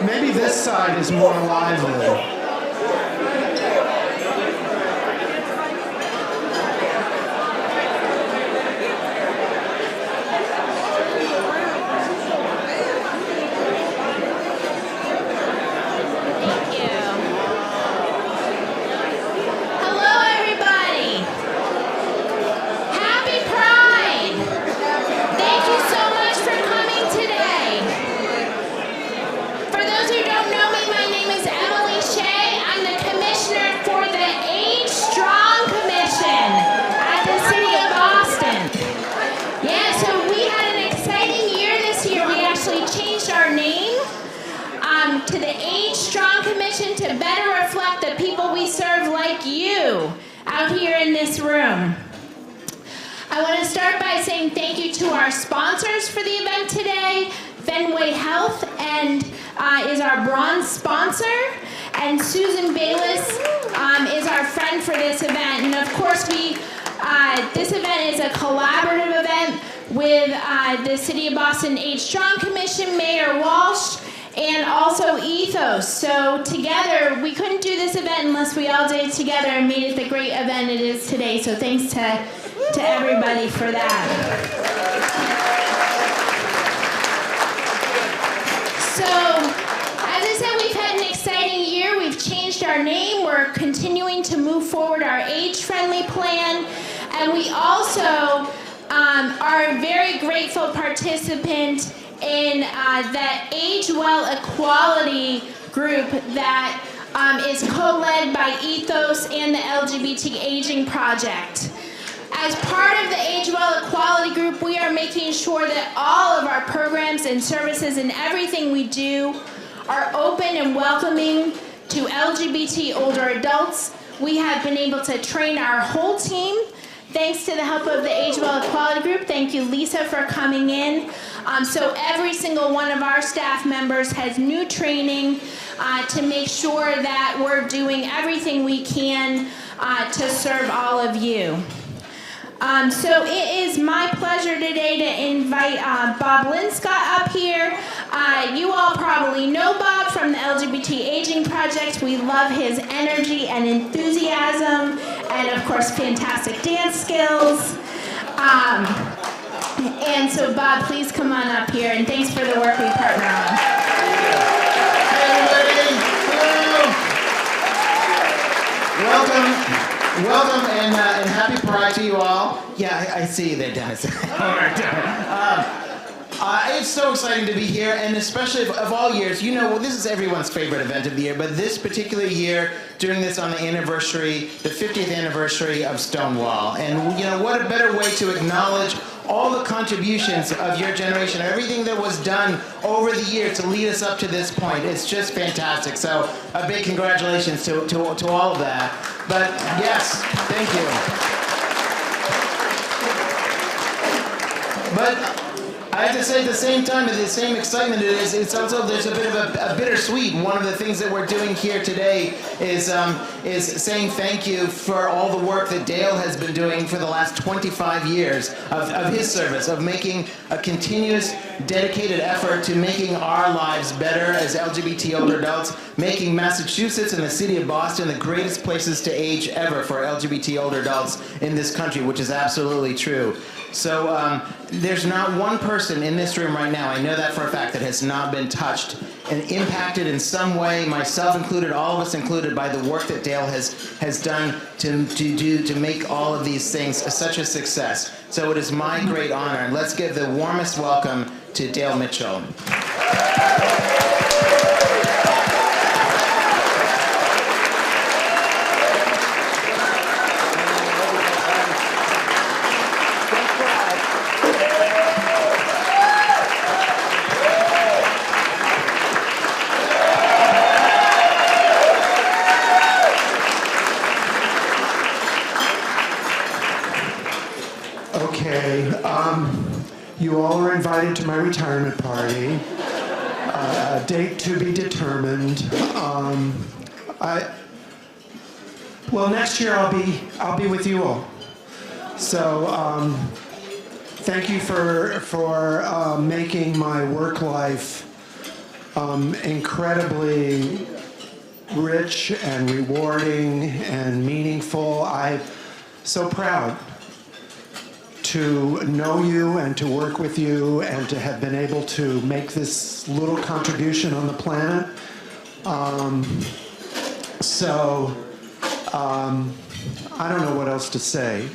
Maybe this side is more lively. To the Age Strong Commission to better reflect the people we serve like you out here in this room. I want to start by saying thank you to our sponsors for the event today. Fenway Health is our bronze sponsor, and Susan Bayless is our friend for this event. And of course, this event is a collaborative event with the City of Boston Age Strong Commission, Mayor Walsh, and also Ethos. So together, we couldn't do this event unless we all did it together and made it the great event it is today. So thanks to everybody for that. So, as I said, we've had an exciting year. We've changed our name. We're continuing to move forward our age-friendly plan. And we also are a very grateful participant in the Age Well Equality group that is co-led by Ethos and the LGBT Aging Project. As part of the Age Well Equality group, we are making sure that all of our programs and services and everything we do are open and welcoming to LGBT older adults. We have been able to train our whole team thanks to the help of the Age Well Equality group. Thank you, Lisa, for coming in. So every single one of our staff members has new training to make sure that we're doing everything we can to serve all of you. So it is my pleasure today to invite Bob Linscott up here. You all probably know Bob from the LGBT Aging Project. We love his energy and enthusiasm and, of course, fantastic dance skills. And so, Bob, please come on up here, and thanks for the work we partner on. Hey, everybody. Welcome. Welcome and happy Pride to you all. Yeah, I see you there, Dennis. All right. It's so exciting to be here, and especially of all years, you know, well, this is everyone's favorite event of the year, but this particular year, doing this on the anniversary, the 50th anniversary of Stonewall. And, you know, what a better way to acknowledge all the contributions of your generation, everything that was done over the years to lead us up to this point. It's just fantastic. So a big congratulations to all of that. But yes, thank you. But I have to say at the same time, with the same excitement it is, it's also, there's a bit of a bittersweet. One of the things that we're doing here today is saying thank you for all the work that Dale has been doing for the last 25 years of his service, of making a continuous, dedicated effort to making our lives better as LGBT older adults, making Massachusetts and the city of Boston the greatest places to age ever for LGBT older adults in this country, which is absolutely true. So there's not one person in this room right now, I know that for a fact, that has not been touched and impacted in some way, myself included, all of us included, by the work that Dale has done to make all of these things such a success. So it is my great honor, and let's give the warmest welcome to Dale Mitchell. You all are invited to my retirement party. A date to be determined. Well, next year I'll be with you all. So thank you for making my work life incredibly rich and rewarding and meaningful. I'm so proud to know you and to work with you and to have been able to make this little contribution on the planet. I don't know what else to say.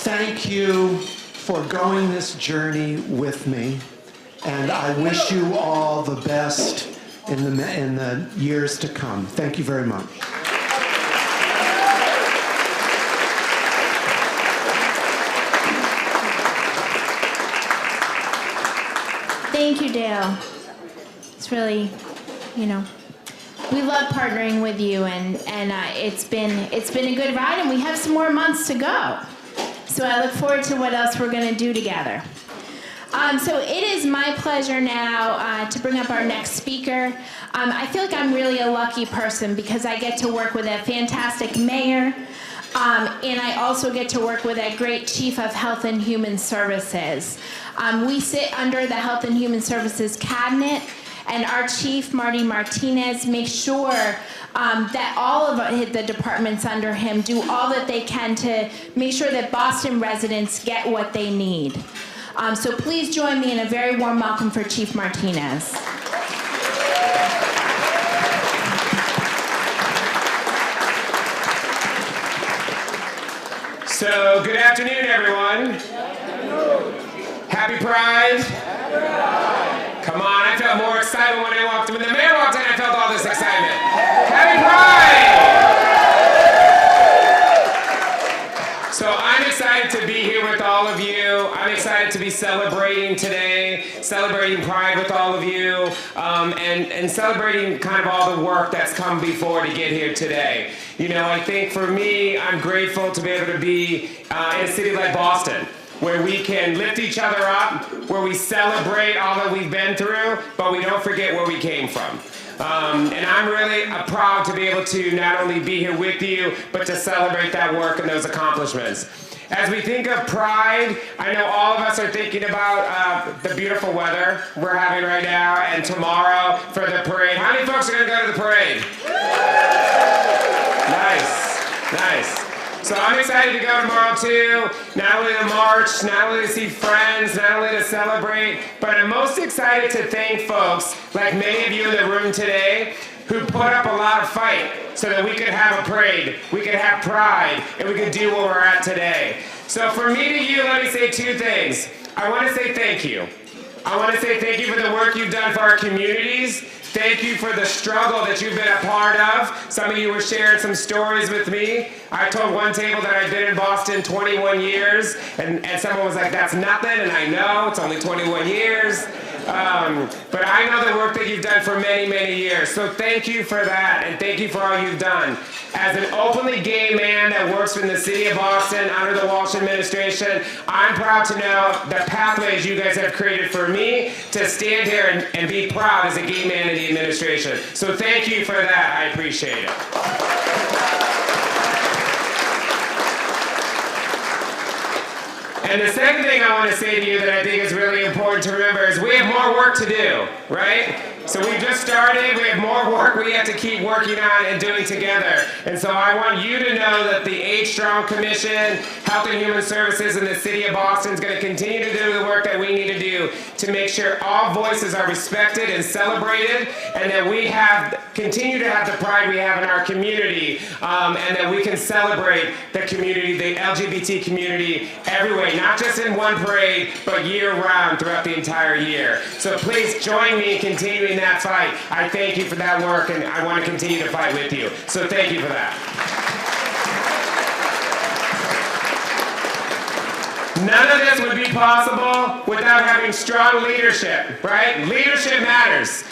Thank you for going this journey with me, and I wish you all the best in the years to come. Thank you very much. Thank you, Dale. It's really, we love partnering with you, and it's been a good ride, and we have some more months to go. So I look forward to what else we're going to do together. So it is my pleasure now to bring up our next speaker. I feel like I'm really a lucky person because I get to work with a fantastic mayor, and I also get to work with a great chief of health and human services. We sit under the Health and Human Services cabinet, and our chief, Marty Martinez, makes sure that all of the departments under him do all that they can to make sure that Boston residents get what they need. So please join me in a very warm welcome for Chief Martinez. So, good afternoon, everyone. Happy Pride. Come on, I felt more excitement when I walked in. When the mayor walked in, I felt all this excitement. Happy Pride! So I'm excited to be here with all of you. I'm excited to be celebrating today, celebrating Pride with all of you, and celebrating kind of all the work that's come before to get here today. I think for me, I'm grateful to be able to be in a city like Boston, where we can lift each other up, where we celebrate all that we've been through, but we don't forget where we came from. And I'm really proud to be able to not only be here with you, but to celebrate that work and those accomplishments. As we think of Pride, I know all of us are thinking about the beautiful weather we're having right now and tomorrow for the parade. How many folks are going to go to the parade? Nice. So I'm excited to go tomorrow too, not only to march, not only to see friends, not only to celebrate, but I'm most excited to thank folks, like many of you in the room today, who put up a lot of fight so that we could have a parade, we could have Pride, and we could do what we're at today. So for me to you, let me say two things. I want to say thank you. I want to say thank you for the work you've done for our communities. Thank you for the struggle that you've been a part of. Some of you were sharing some stories with me. I told one table that I've been in Boston 21 years, and someone was like, that's nothing, and I know, it's only 21 years. But I know the work that you've done for many, many years. So thank you for that, and thank you for all you've done. As an openly gay man that works in the city of Boston under the Walsh administration, I'm proud to know the pathways you guys have created for me to stand here and be proud as a gay man in the administration. So thank you for that. I appreciate it. And the second thing I want to say to you that I think is really important to remember is we have more work to do, right? So we just started, we have more work we have to keep working on and doing together. And so I want you to know that the H Strong Commission, Health and Human Services in the city of Boston is going to continue to do the work that we need to do to make sure all voices are respected and celebrated, and that we continue to have the pride we have in our community, and that we can celebrate the community, the LGBT community everywhere, not just in one parade, but year-round throughout the entire year. So please join me in continuing that fight. I thank you for that work, and I want to continue to fight with you. So thank you for that. None of this would be possible without having strong leadership, right? Leadership matters.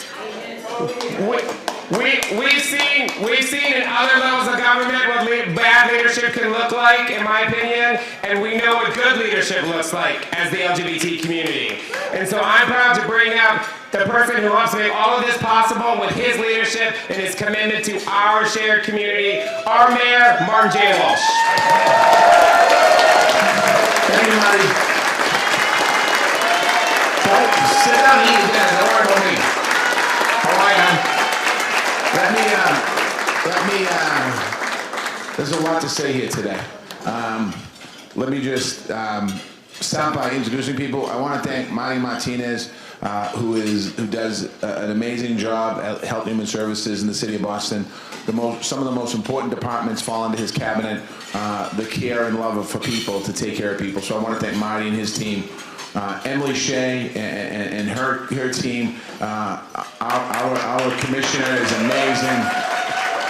We've seen in other levels of government what bad leadership can look like, in my opinion, and we know what good leadership looks like as the LGBT community. And so I'm proud to bring up the person who helps make all of this possible with his leadership and his commitment to our shared community, our mayor, Martin J. Walsh. Thank you, Marty. Sit down, eat. There's a lot to say here today. Let me just start by introducing people. I want to thank Marty Martinez, who does an amazing job at Health and Human Services in the city of Boston. Some of the most important departments fall under his cabinet, the care and love for people, to take care of people. So I want to thank Marty and his team. Emily Shea and her team. Our commissioner is amazing.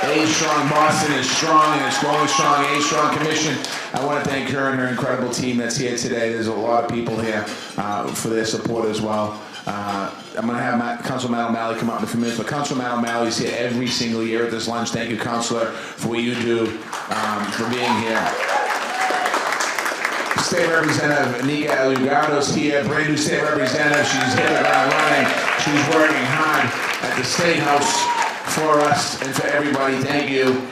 A Strong Boston is strong, and it's growing strong. A Strong Commission. I want to thank her and her incredible team that's here today. There's a lot of people here for their support as well. I'm going to have Councilor Matt O'Malley come up in a few minutes, but Councilor Matt O'Malley is here every single year at this lunch. Thank you, Councilor, for what you do, for being here. State Representative Nika Alugardo's here, brand new state representative. She's hit the ground running. She's working hard at the State House for us and for everybody. Thank you.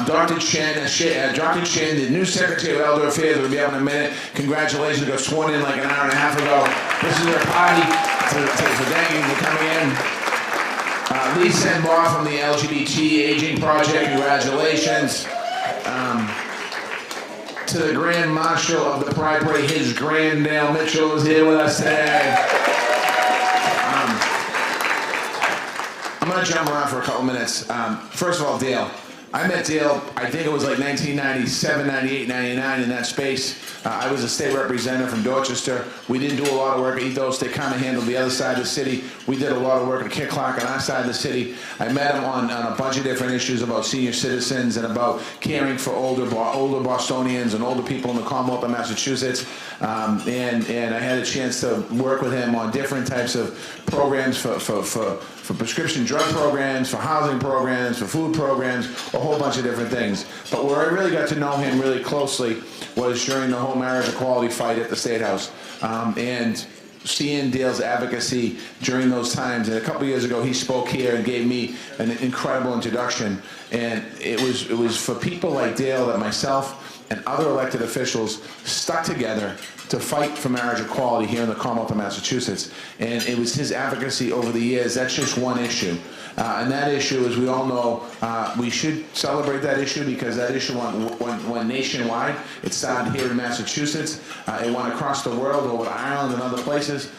Dr. Chen, the new Secretary of Elder Affairs, will be up in a minute. Congratulations, got sworn in like an hour and a half ago. This is her party, so thank you for coming in. Lee Senbar from the LGBT Aging Project, congratulations. To the Grand Marshal of the Pride Parade, his Grand Dale Mitchell is here with us today. I'm going to jump around for a couple minutes. First of all, Dale. I met Dale, I think it was like 1997, 98, 99, in that space. I was a state representative from Dorchester. We didn't do a lot of work at Ethos. They kind of handled the other side of the city. We did a lot of work at Kick Clock on our side of the city. I met him on a bunch of different issues about senior citizens and about caring for older Bostonians and older people in the Commonwealth of Massachusetts. And I had a chance to work with him on different types of programs for prescription drug programs, for housing programs, for food programs, a whole bunch of different things. But where I really got to know him really closely was during the whole marriage equality fight at the State House. And seeing Dale's advocacy during those times. And a couple years ago, he spoke here and gave me an incredible introduction. And it was for people like Dale that myself and other elected officials stuck together to fight for marriage equality here in the Commonwealth of Massachusetts. And it was his advocacy over the years. That's just one issue. And that issue, as we all know, we should celebrate that issue because that issue went nationwide. It started here in Massachusetts. It went across the world, over to Ireland and other places.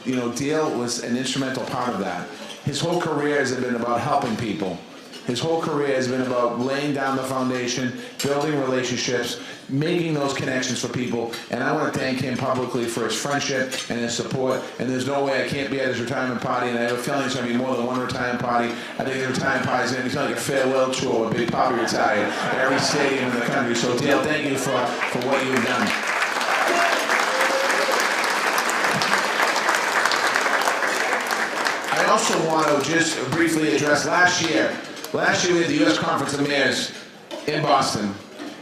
You know, Dale was an instrumental part of that. His whole career has been about helping people. His whole career has been about laying down the foundation, building relationships, making those connections for people. And I want to thank him publicly for his friendship and his support. And there's no way I can't be at his retirement party. And I have a feeling it's going to be more than one retirement party. I think his retirement party is going to be like a farewell tour with Big Papi retired at every stadium in the country. So Dale, thank you for what you've done. I also want to just briefly address last year we had the U.S. Conference of Mayors in Boston.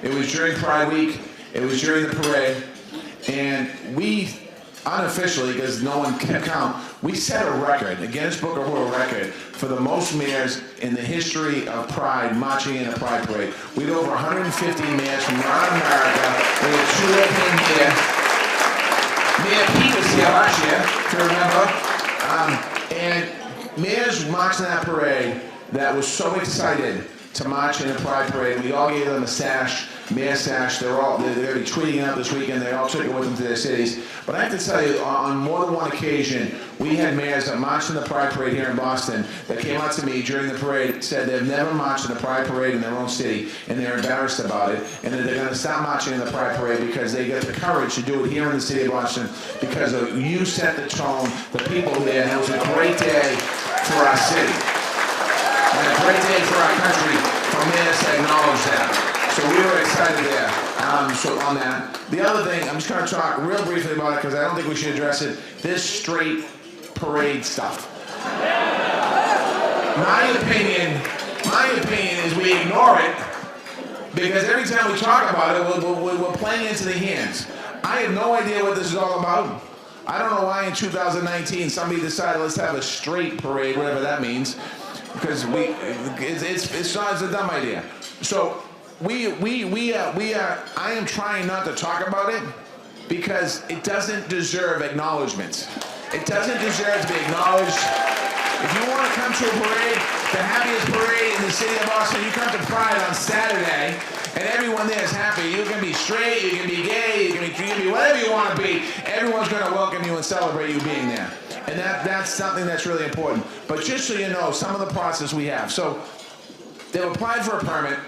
It was during Pride Week. It was during the parade. And we, unofficially, because no one kept count, we set a record, a Guinness Book of World Record, for the most mayors in the history of Pride marching in a Pride Parade. We had over 150 mayors from around America. We had two of them here. Mayor Pete was here last year, if you remember. And mayors marched in that parade that was so excited to march in a Pride Parade. We all gave them a sash, mayor sash. They're going to be tweeting it out this weekend. They all took it with them to their cities. But I have to tell you, on more than one occasion, we had mayors that marched in the Pride Parade here in Boston that came out to me during the parade, said they've never marched in a Pride Parade in their own city, and they're embarrassed about it, and that they're going to stop marching in the Pride Parade because they get the courage to do it here in the city of Boston because you set the tone, the people there, and it was a great day for our city. And a great day for our country for mayors to acknowledge that. So we were excited there. So on that. The other thing, I'm just going to talk real briefly about it because I don't think we should address it. This straight parade stuff. My opinion is we ignore it because every time we talk about it, we're playing into the hands. I have no idea what this is all about. I don't know why in 2019 somebody decided let's have a straight parade, whatever that means. Because it's a dumb idea. So I am trying not to talk about it because it doesn't deserve acknowledgement. It doesn't deserve to be acknowledged. If you want to come to a parade, the happiest parade in the city of Boston, you come to Pride on Saturday, and everyone there is happy. You can be straight, you can be gay, you can be whatever you want to be. Everyone's going to welcome you and celebrate you being there. And that's something that's really important. But just so you know, some of the process we have. So they've applied for a permit.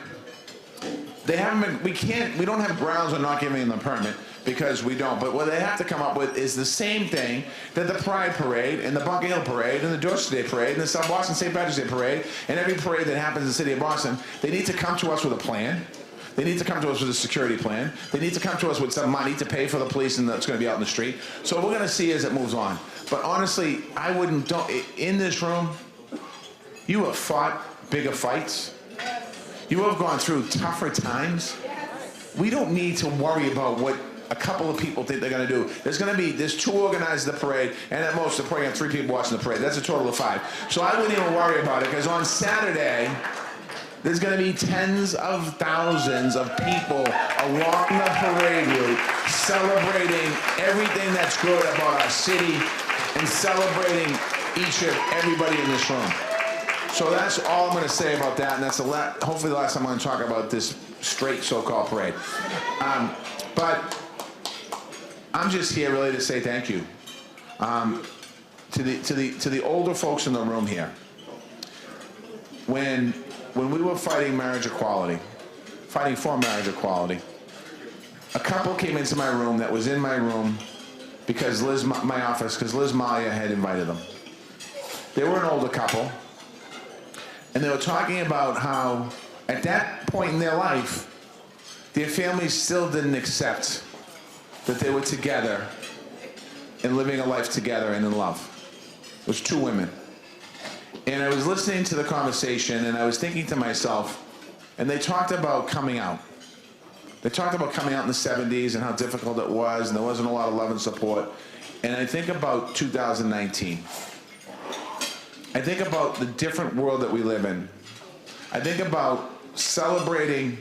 They haven't been, we don't have grounds on not giving them the permit because we don't. But what they have to come up with is the same thing that the Pride Parade and the Bunker Hill Parade and the Dorchester Day Parade and the South Boston St. Patrick's Day Parade and every parade that happens in the city of Boston, they need to come to us with a plan. They need to come to us with a security plan. They need to come to us with some money to pay for the police and that's going to be out in the street. So what we're going to see as it moves on. But honestly, in this room, you have fought bigger fights. You have gone through tougher times. We don't need to worry about what a couple of people think they're going to do. There's 2 organizers of the parade, and at most, they're probably have 3 people watching the parade. That's a total of 5. So I wouldn't even worry about it, because on Saturday, there's going to be tens of thousands of people along the parade route celebrating everything that's good about our city and celebrating everybody in this room. So that's all I'm going to say about that, and that's hopefully the last time I'm going to talk about this straight so-called parade. But I'm just here really to say thank you to the older folks in the room here. When we were fighting marriage equality, fighting for marriage equality, a couple came into my room that was in my room because my office, because Liz Malia had invited them. They were an older couple. And they were talking about how, at that point in their life, their families still didn't accept that they were together and living a life together and in love. It was 2 women. And I was listening to the conversation, and I was thinking to myself, and they talked about coming out. They talked about coming out in the 70s and how difficult it was, and there wasn't a lot of love and support. And I think about 2019. I think about the different world that we live in. I think about celebrating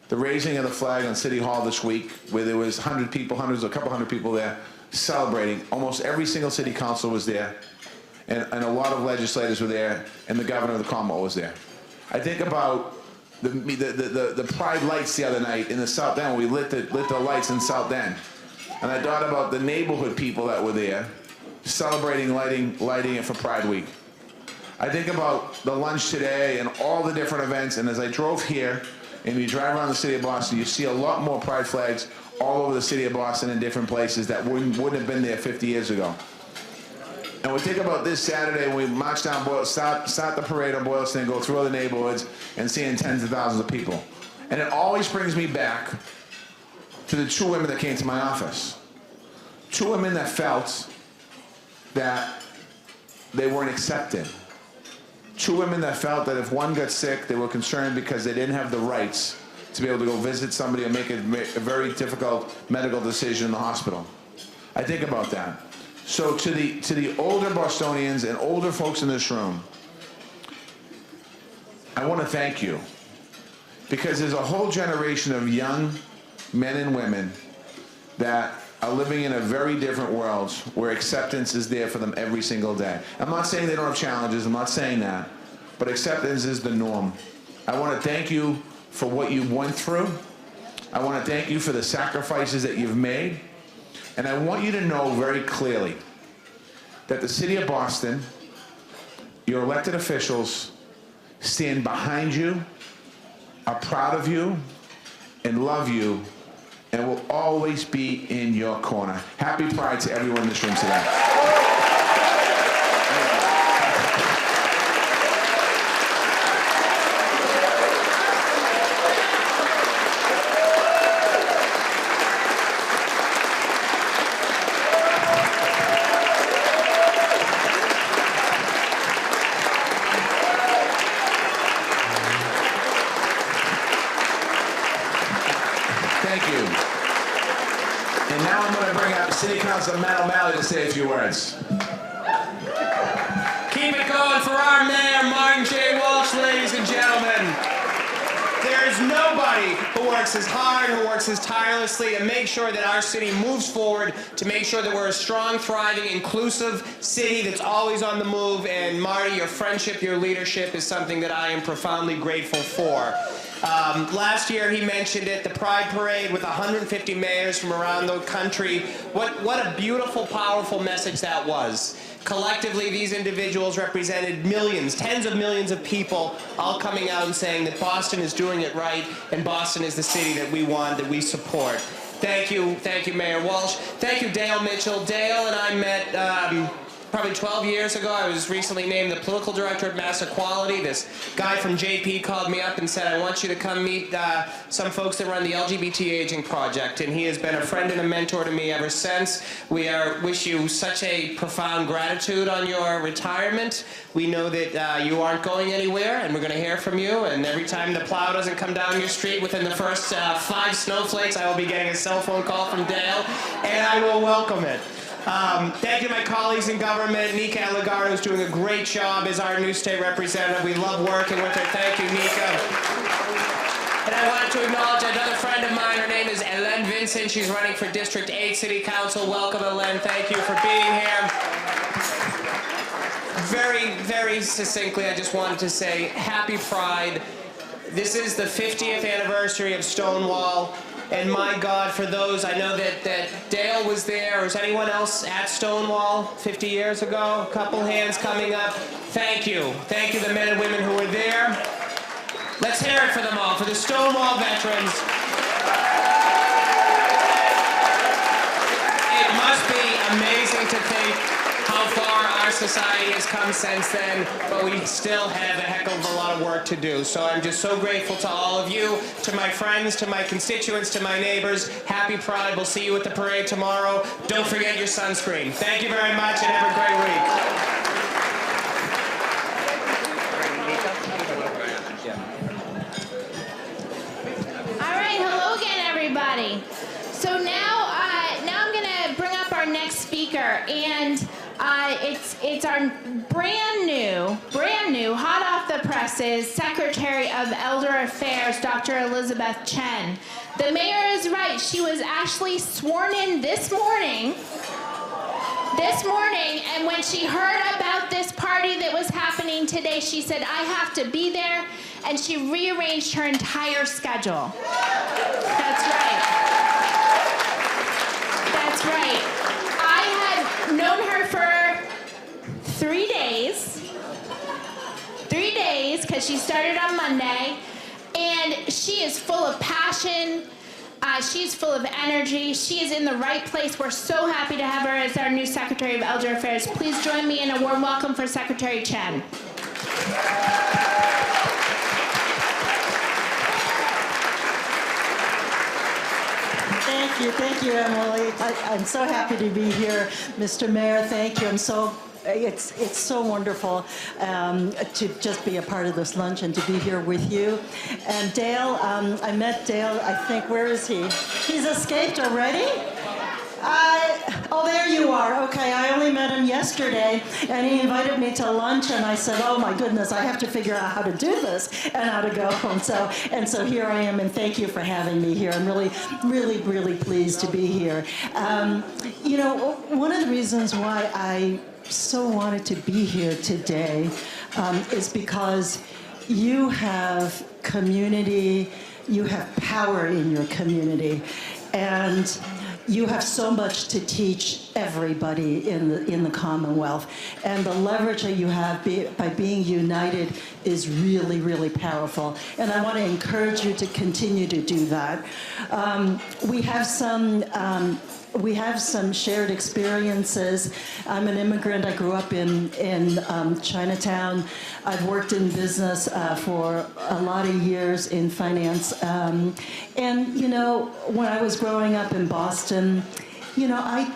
the raising of the flag on City Hall this week, where there was 100 people, a couple hundred people there celebrating. Almost every single city council was there, and a lot of legislators were there, and the governor of the Commonwealth was there. I think about the Pride lights the other night in the South End. We lit the lights in South End, and I thought about the neighborhood people that were there celebrating lighting it for Pride Week. I think about the lunch today and all the different events, and as I drove here, and you drive around the city of Boston, you see a lot more Pride flags all over the city of Boston in different places that wouldn't have been there 50 years ago. And we think about this Saturday when we march down, start the parade on Boylston, go through other neighborhoods, and seeing tens of thousands of people. And it always brings me back to the 2 women that came to my office. 2 women that felt that they weren't accepted. 2 women that felt that if one got sick, they were concerned because they didn't have the rights to be able to go visit somebody and make a very difficult medical decision in the hospital. I think about that. So to the older Bostonians and older folks in this room, I want to thank you, because there's a whole generation of young men and women that are living in a very different world where acceptance is there for them every single day. I'm not saying they don't have challenges, I'm not saying that, but acceptance is the norm. I want to thank you for what you went through. I want to thank you for the sacrifices that you've made. And I want you to know very clearly that the city of Boston, your elected officials, stand behind you, are proud of you, and love you, and will always be in your corner. Happy Pride to everyone in this room today. Thank you. And now I'm going to bring out City Councilman Matt O'Malley to say a few words. Keep it going for our mayor, Martin J. Walsh, ladies and gentlemen. There is nobody who works as hard, who works as tirelessly to make sure that our city moves forward, to make sure that we're a strong, thriving, inclusive city that's always on the move. And Marty, your friendship, your leadership is something that I am profoundly grateful for. Last year, he mentioned it, the Pride Parade with 150 mayors from around the country. What a beautiful, powerful message that was. Collectively, these individuals represented millions, tens of millions of people, all coming out and saying that Boston is doing it right, and Boston is the city that we want, that we support. Thank you, Mayor Walsh. Thank you, Dale Mitchell. Dale and I met probably 12 years ago. I was recently named the political director at Mass Equality. This guy from JP called me up and said, I want you to come meet some folks that run the LGBT Aging Project. And he has been a friend and a mentor to me ever since. We wish you such a profound gratitude on your retirement. We know that you aren't going anywhere, and we're going to hear from you. And every time the plow doesn't come down your street within the first 5 snowflakes, I will be getting a cell phone call from Dale, and I will welcome it. Thank you to my colleagues in government. Nika Elegard, who's doing a great job as our new state representative. We love working with her. Thank you, Nika. And I wanted to acknowledge another friend of mine. Her name is Ellen Vincent. She's running for District 8 City Council. Welcome, Ellen. Thank you for being here. Very, very succinctly, I just wanted to say Happy Pride. This is the 50th anniversary of Stonewall. And my God, for those, I know that Dale was there, or is anyone else at Stonewall 50 years ago? A couple hands coming up. Thank you. Thank you, the men and women who were there. Let's hear it for them all, for the Stonewall veterans. It must be amazing to think how far our society has come since then, but we still have a heck of a lot of work to do. So I'm just so grateful to all of you, to my friends, to my constituents, to my neighbors. Happy Pride. We'll see you at the parade tomorrow. Don't forget your sunscreen. Thank you very much, and have a great week. All right, hello again, everybody. So now I'm going to bring up our next speaker, and it's our brand new, hot off the presses, Secretary of Elder Affairs, Dr. Elizabeth Chen. The mayor is right. She was actually sworn in this morning, and when she heard about this party that was happening today, she said, I have to be there, and she rearranged her entire schedule. That's right. That's right. I had known her for 3 days. 3 days, because she started on Monday, and she is full of passion. She's full of energy. She is in the right place. We're so happy to have her as our new Secretary of Elder Affairs. Please join me in a warm welcome for Secretary Chen. Thank you, Emily. I'm so happy to be here, Mr. Mayor. Thank you. It's so wonderful to just be a part of this lunch and to be here with you. And Dale, I met Dale, I think, where is he? He's escaped already? Oh, there you are. Okay, I only met him yesterday, and he invited me to lunch, and I said, oh my goodness, I have to figure out how to do this and how to go. And so here I am, and thank you for having me here. I'm really pleased to be here. You know, one of the reasons why I so wanted to be here today is because you have community, you have power in your community, and you have so much to teach everybody in the Commonwealth, and the leverage that you have by being united is really powerful. And I want to encourage you to continue to do that. We have some shared experiences. I'm an immigrant. I grew up in Chinatown. I've worked in business for a lot of years in finance. And, you know, when I was growing up in Boston, you know, I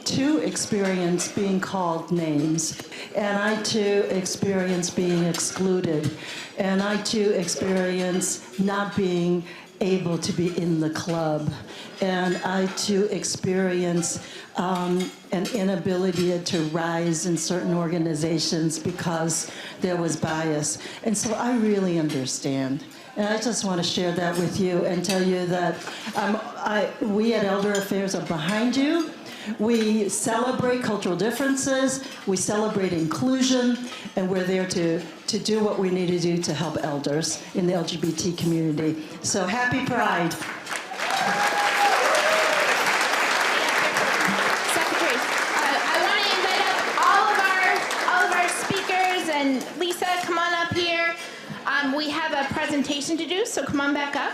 too experienced being called names. And I too experienced being excluded. And I too experienced not being able to be in the club. And I too experience an inability to rise in certain organizations because there was bias. And so I really understand. And I just want to share that with you and tell you that we at Elder Affairs are behind you. We celebrate cultural differences, we celebrate inclusion, and we're there to do what we need to do to help elders in the LGBT community. So happy Pride. Secretary, I want to invite up all of our speakers, and Lisa, come on up here. We have a presentation to do, so come on back up.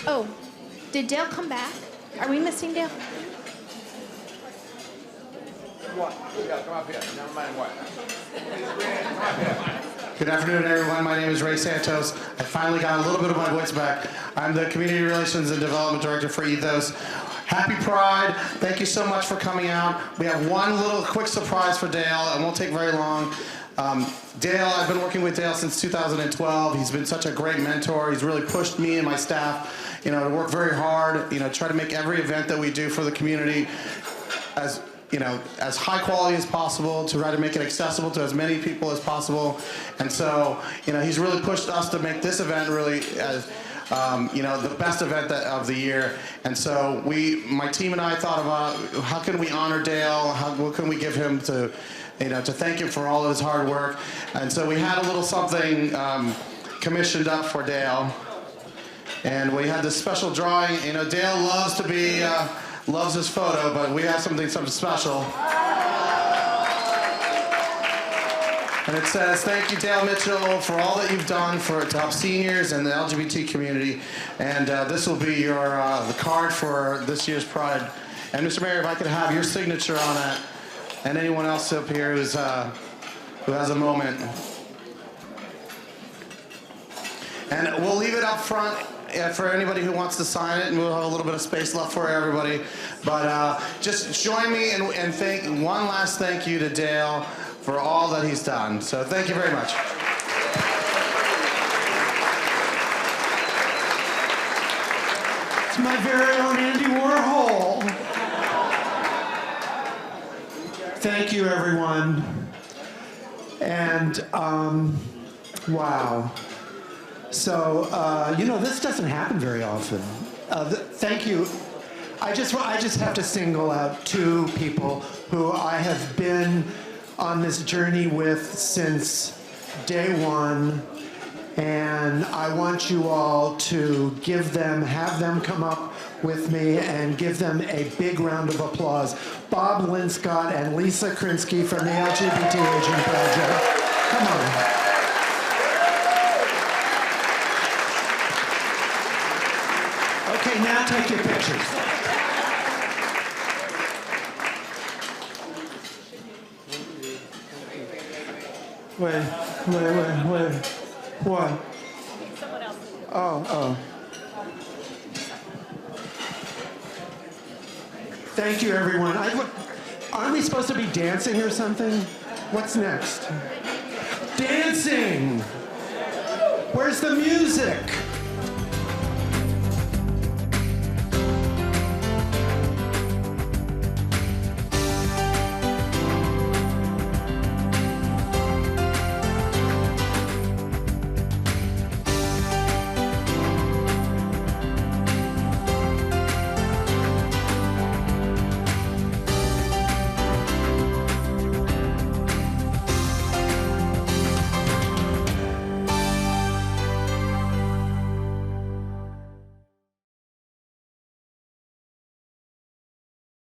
Oh, did Dale come back? Are we missing Dale? What? Yeah, come up here. Never mind what. Come up here. Good afternoon, everyone. My name is Ray Santos. I finally got a little bit of my voice back. I'm the Community Relations and Development Director for Ethos. Happy Pride. Thank you so much for coming out. We have one little quick surprise for Dale. It won't take very long. Dale, I've been working with Dale since 2012. He's been such a great mentor. He's really pushed me and my staff, to work very hard, try to make every event that we do for the community as high quality as possible, to try to make it accessible to as many people as possible. And so, he's really pushed us to make this event really as, the best event of the year. And so my team and I thought about how can we honor Dale? What can we give him to thank him for all of his hard work. And so we had a little something commissioned up for Dale. And we had this special drawing. Dale loves to be, loves his photo, but we have something special. And it says, thank you, Dale Mitchell, for all that you've done to help seniors and the LGBT community. And this will be the card for this year's Pride. And Mr. Mayor, if I could have your signature on that, and anyone else up here who has a moment. And we'll leave it up front for anybody who wants to sign it, and we'll have a little bit of space left for everybody. But just join me and thank one last thank you to Dale for all that he's done. So thank you very much. It's my very own Andy Warhol. Thank you, everyone. And wow. So this doesn't happen very often. Thank you. I just have to single out two people who I have been on this journey with since day one, and I want you all to have them come up with me and give them a big round of applause. Bob Linscott and Lisa Krinsky from the LGBT Aging Project. Come on. Okay, now take your pictures. Wait. What? Oh. Thank you, everyone. Aren't we supposed to be dancing or something? What's next? Dancing! Where's the music?